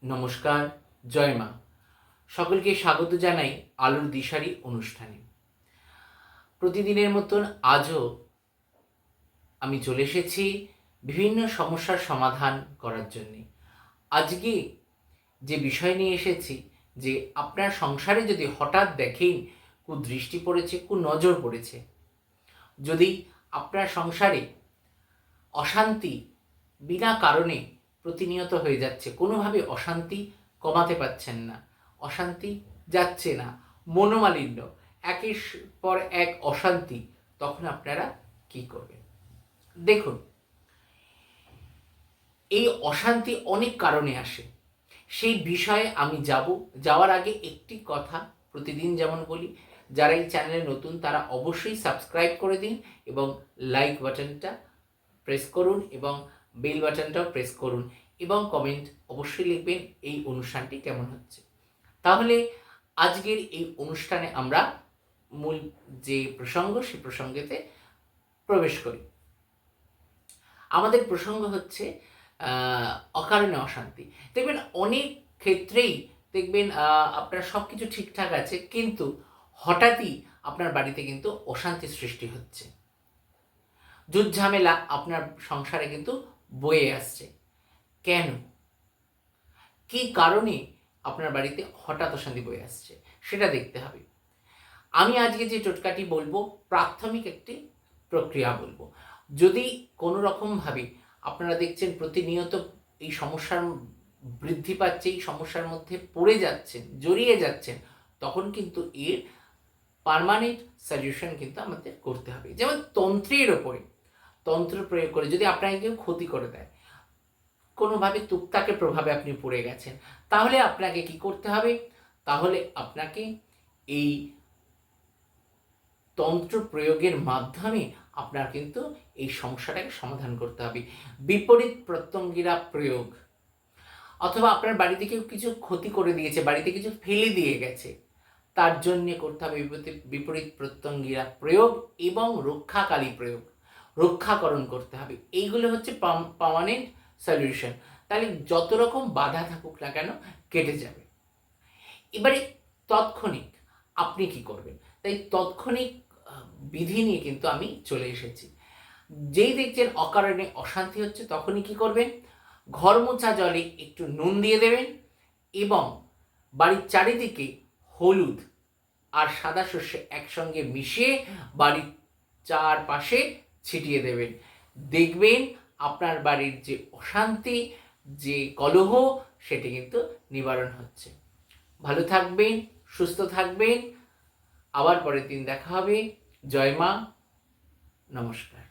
নমস্কার, জয় মা। সকলকে স্বাগত জানাই আলোর দিশারি অনুষ্ঠানে। প্রতিদিনের মতন আজও আমি চলে এসেছি বিভিন্ন সমস্যার সমাধান করার জন্যে। আজকে যে বিষয় নিয়ে এসেছি, যে আপনার সংসারে যদি হঠাৎ দেখেন কুদৃষ্টি পড়েছে, কুনজর পড়েছে, যদি আপনার সংসারে অশান্তি বিনা কারণে প্রতিনিয়ত হয়ে যাচ্ছে, কোনোভাবে অশান্তি কমাতে পারছেন না, অশান্তি যাচ্ছে না, মনোমালিন্য, একের পর এক অশান্তি, তখন আপনারা কি করবেন? দেখুন, এই অশান্তি অনেক কারণে আসে, সেই বিষয়ে আমি যাওয়ার আগে একটি কথা প্রতিদিন যেমন বলি, যারা এই চ্যানেলে নতুন তারা অবশ্যই সাবস্ক্রাইব করে দিন এবং লাইক বাটনটা প্রেস করুন এবং বেল বাটনটাও প্রেস করুন এবং কমেন্ট অবশ্যই লিখবেন এই অনুষ্ঠানটি কেমন হচ্ছে। তাহলে আজকের এই অনুষ্ঠানে আমরা মূল যে প্রসঙ্গ, সেই প্রসঙ্গেতে প্রবেশ করি। আমাদের প্রসঙ্গ হচ্ছে অকারণে অশান্তি। দেখবেন অনেক ক্ষেত্রেই দেখবেন আপনার সব কিছু ঠিকঠাক আছে, কিন্তু হঠাৎই আপনার বাড়িতে কিন্তু অশান্তি সৃষ্টি হচ্ছে, যুদ্ধ ঝামেলা আপনার সংসারে কিন্তু বয়ে আসছে। কেন? কী কারণে আপনার বাড়িতে হঠাৎ অশান্তি বয়ে আসছে সেটা দেখতে হবে। আমি আজকে যে টোটকাটি বলবো, প্রাথমিক একটি প্রক্রিয়া বলবো। যদি কোনো রকমভাবে আপনারা দেখছেন প্রতিনিয়ত এই সমস্যার বৃদ্ধি পাচ্ছে, এই সমস্যার মধ্যে পড়ে যাচ্ছেন, জড়িয়ে যাচ্ছেন, তখন কিন্তু এর পার্মানেন্ট সলিউশন কিন্তু আমাদের করতে হবে। যেমন তন্ত্রের ওপরে তন্ত্র প্রয়োগ করে যদি আপনাকে কেউ ক্ষতি করে দেয়, কোনোভাবে তুকতাকে প্রভাবে আপনি পড়ে গেছেন, তাহলে আপনাকে কি করতে হবে? তাহলে আপনাকে এই তন্ত্র প্রয়োগের মাধ্যমে আপনার কিন্তু এই সমস্যাটাকে সমাধান করতে হবে। বিপরীত প্রত্যঙ্গিরা প্রয়োগ, অথবা আপনার বাড়িতে কেউ কিছু ক্ষতি করে দিয়েছে, বাড়িতে কিছু ফেলে দিয়ে গেছে, তার জন্যে করতে হবে বিপরীত প্রত্যঙ্গিরা প্রয়োগ এবং রক্ষাকালী প্রয়োগ, রক্ষাকরণ করতে হবে। এইগুলো হচ্ছে পার্মানেন্ট সলিউশন। তাহলে যত রকম বাধা থাকুক না কেন কেটে যাবে। এবারে তৎক্ষণিক আপনি কি করবেন? তাই তৎক্ষণিক বিধি নিয়ে কিন্তু আমি চলে এসেছি। যেই দেখছেন অকারণে অশান্তি হচ্ছে, তখনই কি করবেন? ঘর মোছা জলে একটু নুন দিয়ে দেবেন এবং বাড়ির চারিদিকে হলুদ আর সাদা সর্ষে একসঙ্গে মিশিয়ে বাড়ির চারপাশে ছিটিয়ে দেবেন। দেখবেন আপনার বাড়ির যে অশান্তি, যে কলহ, সেটি কিন্তু নিবারণ হচ্ছে। ভালো থাকবেন, সুস্থ থাকবেন। আবার পরের দিন দেখা হবে। জয় মা। নমস্কার।